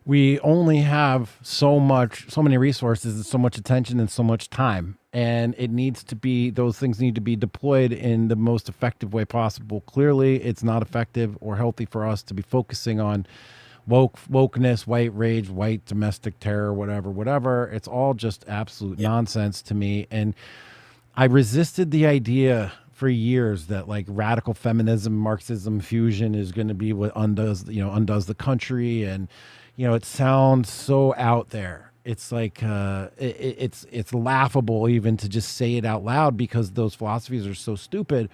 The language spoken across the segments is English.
we only have so many resources and so much attention and so much time. And it needs to be, those things need to be deployed in the most effective way possible. Clearly, it's not effective or healthy for us to be focusing on wokeness, white rage, white domestic terror, whatever. It's all just absolute Yeah. nonsense to me. And I resisted the idea for years that like radical feminism, Marxism fusion is going to be what undoes the country, and it sounds so out there. It's like it's laughable even to just say it out loud because those philosophies are so stupid.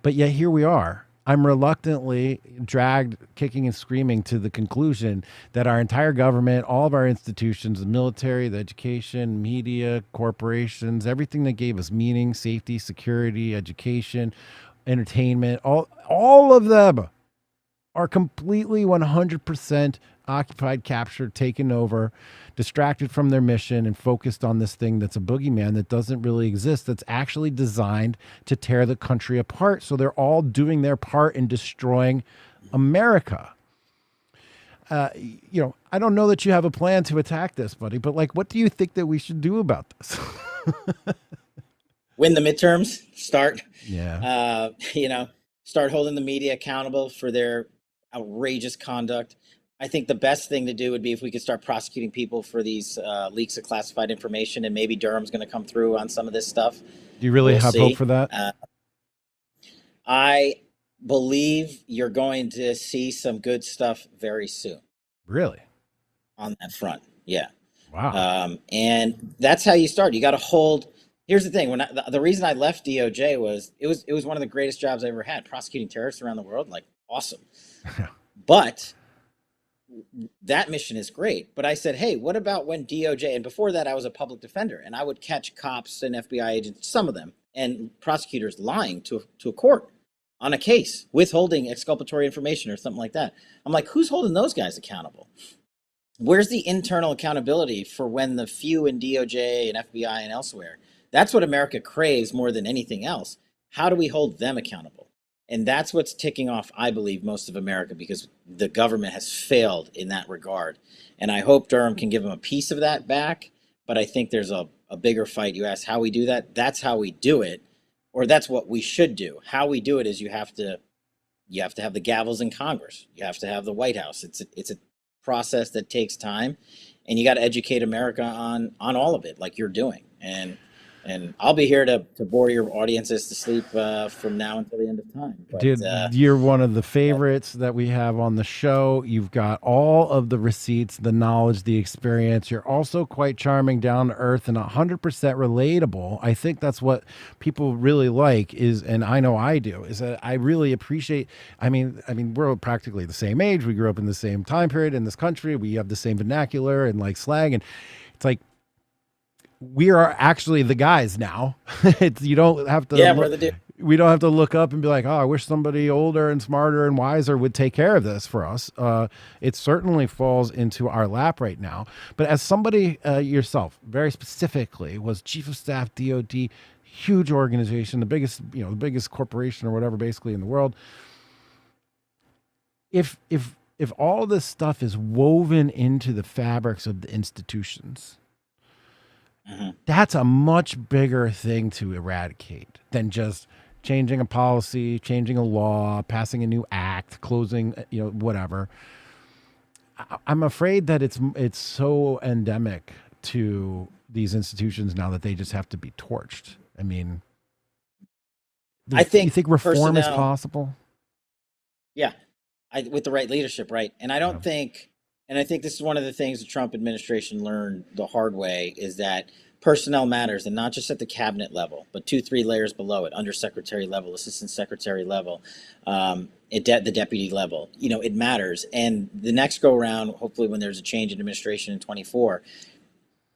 But yet here we are. I'm reluctantly dragged kicking and screaming to the conclusion that our entire government, all of our institutions, the military, the education, media, corporations, everything that gave us meaning, safety, security, education, entertainment, all of them are completely 100% occupied, captured, taken over, distracted from their mission, and focused on this thing that's a boogeyman that doesn't really exist, that's actually designed to tear the country apart. So they're all doing their part in destroying America. I don't know that you have a plan to attack this, buddy, but like, what do you think that we should do about this? Win the midterms, start, Yeah. start holding the media accountable for their outrageous conduct. I think the best thing to do would be if we could start prosecuting people for these leaks of classified information, and maybe Durham's going to come through on some of this stuff. Do you really We'll have hope see. for that? I believe you're going to see some good stuff very soon Really? on that front. Yeah. Wow. And that's how you start. You got to hold. Here's the thing: the reason I left DOJ was it was one of the greatest jobs I ever had, prosecuting terrorists around the world. Like, awesome. But that mission is great. But I said, hey, what about when DOJ, and before that I was a public defender, and I would catch cops and FBI agents, some of them, and prosecutors lying to a court on a case, withholding exculpatory information or something like that. I'm like, who's holding those guys accountable? Where's the internal accountability for when the few in DOJ and FBI and elsewhere? That's what America craves more than anything else. How do we hold them accountable? And that's what's ticking off, I believe, most of America, because the government has failed in that regard. And I hope Durham can give them a piece of that back. But I think there's a bigger fight. You ask how we do that. That's how we do it, or that's what we should do. How we do it is you have to have the gavels in Congress. You have to have the White House. It's a process that takes time, and you got to educate America on all of it, like you're doing. And I'll be here to bore your audiences to sleep from now until the end of time. But Dude, you're one of the favorites that we have on the show. You've got all of the receipts, the knowledge, the experience. You're also quite charming, down to earth, and 100% relatable. I think that's what people really like is, and I know I do, is that I really appreciate. I mean, we're practically the same age. We grew up in the same time period in this country. We have the same vernacular and like slang, and it's like we are actually the guys now. You don't have to yeah, brother, dude. we don't have to look up and be like, oh, I wish somebody older and smarter and wiser would take care of this for us. It certainly falls into our lap right now. But as somebody yourself, very specifically, was chief of staff, DOD, huge organization, the biggest corporation or whatever, basically in the world. If all this stuff is woven into the fabrics of the institutions, that's a much bigger thing to eradicate than just changing a policy, changing a law, passing a new act, closing, whatever. I'm afraid that it's so endemic to these institutions now that they just have to be torched. I mean, I you think think reform is personnel, possible? yeah, with the right leadership, right? And I Yeah. don't think, and I think this is one of the things the Trump administration learned the hard way, is that personnel matters, and not just at the cabinet level, but 2, 3 layers below it, undersecretary level, assistant secretary level, the deputy level. It matters. And the next go around, hopefully, when there's a change in administration in 24,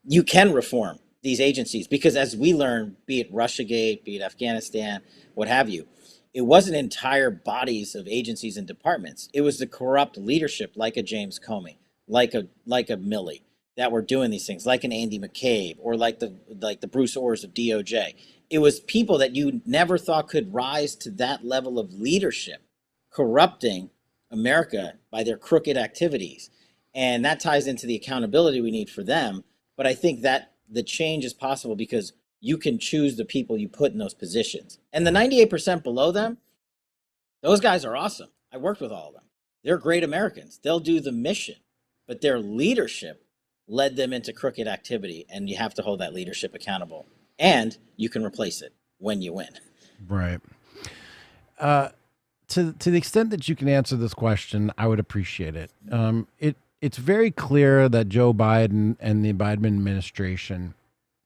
you can reform these agencies, because as we learn, be it Russiagate, be it Afghanistan, what have you, it wasn't entire bodies of agencies and departments. It was the corrupt leadership, like a James Comey, like a Milley, that were doing these things, like an Andy McCabe, or like the Bruce Orrs of DOJ. It was people that you never thought could rise to that level of leadership, corrupting America by their crooked activities. And that ties into the accountability we need for them. But I think that the change is possible because you can choose the people you put in those positions. And the 98% below them, those guys are awesome. I worked with all of them. They're great Americans. They'll do the mission, but their leadership led them into crooked activity, and you have to hold that leadership accountable. And you can replace it when you win. Right. To the extent that you can answer this question, I would appreciate it. It's very clear that Joe Biden and the Biden administration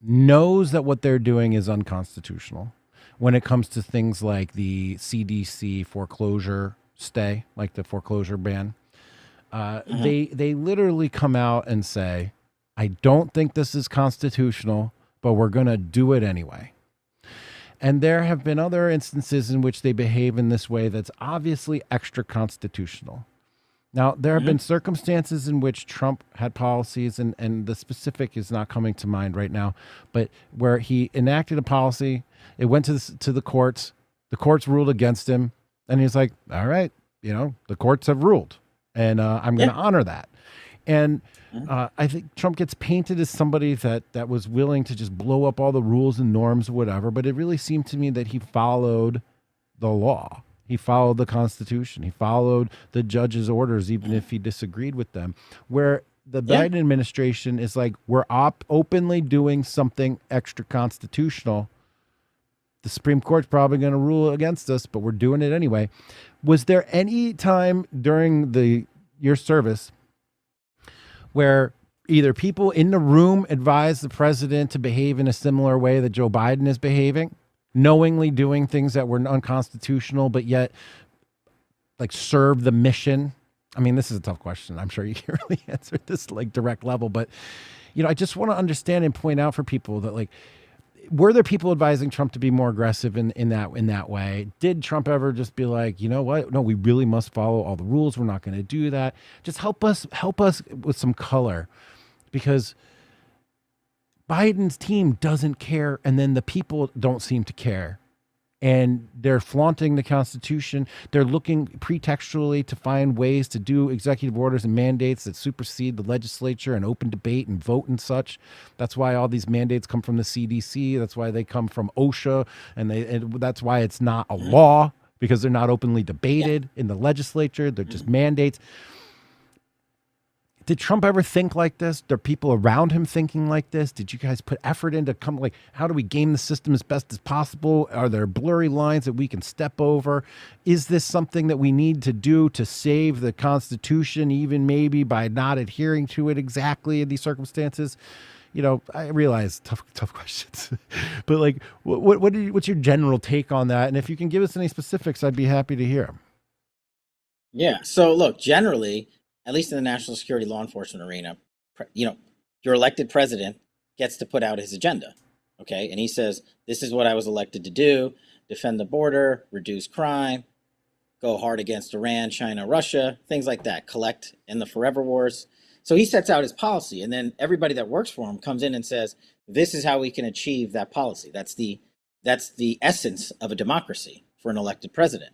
knows that what they're doing is unconstitutional when it comes to things like the CDC foreclosure stay, like the foreclosure ban. They literally come out and say, I don't think this is constitutional, but we're going to do it anyway. And there have been other instances in which they behave in this way that's obviously extra constitutional. Now, there have been circumstances in which Trump had policies, and the specific is not coming to mind right now, but where he enacted a policy, it went to the courts ruled against him, and he's like, all right, the courts have ruled, and I'm going to honor that. And I think Trump gets painted as somebody that was willing to just blow up all the rules and norms or whatever, but it really seemed to me that he followed the law. He followed the Constitution. He followed the judge's orders, even if he disagreed with them. Where the Biden administration is like, we're openly doing something extra constitutional. The Supreme Court's probably going to rule against us, but we're doing it anyway. Was there any time during your service where either people in the room advised the president to behave in a similar way that Joe Biden is behaving, knowingly doing things that were unconstitutional, but yet like serve the mission? I mean, this is a tough question. I'm sure you can't really answer this like direct level, but I just want to understand and point out for people that like, were there people advising Trump to be more aggressive in that way? Did Trump ever just be like, you know what? No, we really must follow all the rules. We're not going to do that. Just help us with some color, because Biden's team doesn't care, and then the people don't seem to care. And they're flaunting the Constitution. They're looking pretextually to find ways to do executive orders and mandates that supersede the legislature and open debate and vote and such. That's why all these mandates come from the CDC. That's why they come from OSHA. And that's why it's not a law, because they're not openly debated in the legislature. They're just mandates. Did Trump ever think like this? Are people around him thinking like this? Did you guys put effort into how do we game the system as best as possible? Are there blurry lines that we can step over? Is this something that we need to do to save the Constitution, even maybe by not adhering to it exactly in these circumstances? I realize tough questions, but like, what's your general take on that? And if you can give us any specifics, I'd be happy to hear. Yeah. So look, generally, at least in the national security law enforcement arena, your elected president gets to put out his agenda. Okay. And he says, this is what I was elected to do: defend the border, reduce crime, go hard against Iran, China, Russia, things like that, collect in the forever wars. So he sets out his policy, and then everybody that works for him comes in and says, this is how we can achieve that policy. That's the essence of a democracy for an elected president.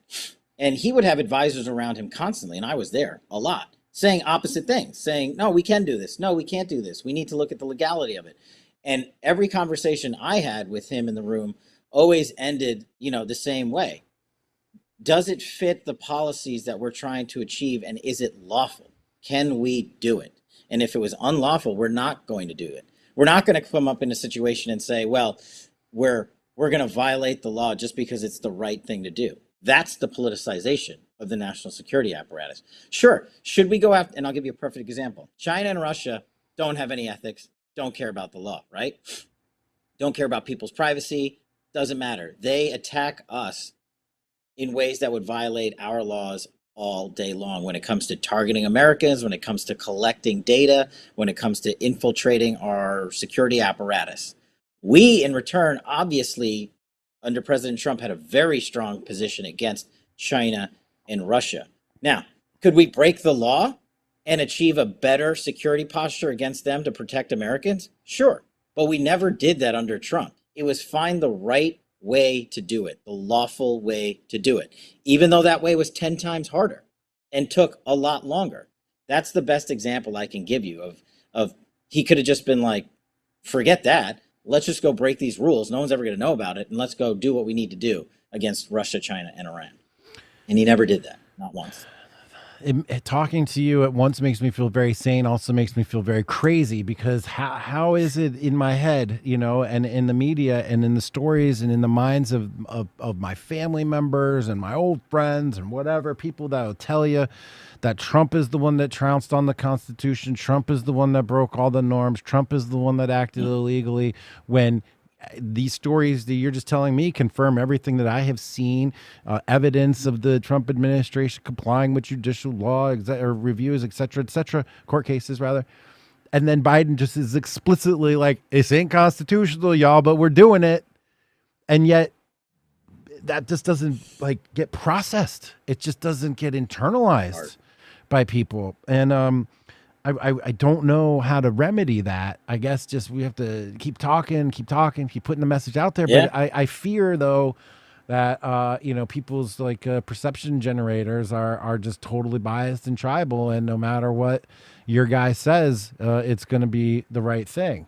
And he would have advisors around him constantly, and I was there a lot, saying opposite things, saying, no, we can do this. No, we can't do this. We need to look at the legality of it. And every conversation I had with him in the room always ended, the same way. Does it fit the policies that we're trying to achieve, and is it lawful? Can we do it? And if it was unlawful, we're not going to do it. We're not going to come up in a situation and say, well, we're going to violate the law just because it's the right thing to do. That's the politicization of the national security apparatus. Sure, should we go after, and I'll give you a perfect example. China and Russia don't have any ethics, don't care about the law, right? Don't care about people's privacy, doesn't matter. They attack us in ways that would violate our laws all day long when it comes to targeting Americans, when it comes to collecting data, when it comes to infiltrating our security apparatus. We, in return, obviously, under President Trump, had a very strong position against China and Russia. Now, could we break the law and achieve a better security posture against them to protect Americans? Sure, but we never did that under Trump. It was find the right way to do it, the lawful way to do it, even though that way was 10 times harder and took a lot longer. That's the best example I can give you of he could have just been like, forget that. Let's just go break these rules. No one's ever going to know about it, and let's go do what we need to do against Russia, China, and Iran. And he never did that, not once. Talking to you at once makes me feel very sane, also makes me feel very crazy, because how is it in my head, you know, and in the media and in the stories and in the minds of my family members and my old friends and whatever, people that will tell you that Trump is the one that trounced on the Constitution, Trump is the one that broke all the norms, Trump is the one that acted illegally, when these stories that you're just telling me confirm everything that I have seen, evidence of the Trump administration complying with judicial law or reviews, et cetera, court cases rather. And then Biden just is explicitly like, it's inconstitutional, y'all, but we're doing it. And yet that just doesn't like get processed. It just doesn't get internalized by people. And, I don't know how to remedy that. I guess just we have to keep talking, keep putting the message out there. Yeah. But I fear though that you know, people's like perception generators are just totally biased and tribal, and no matter what your guy says, it's going to be the right thing.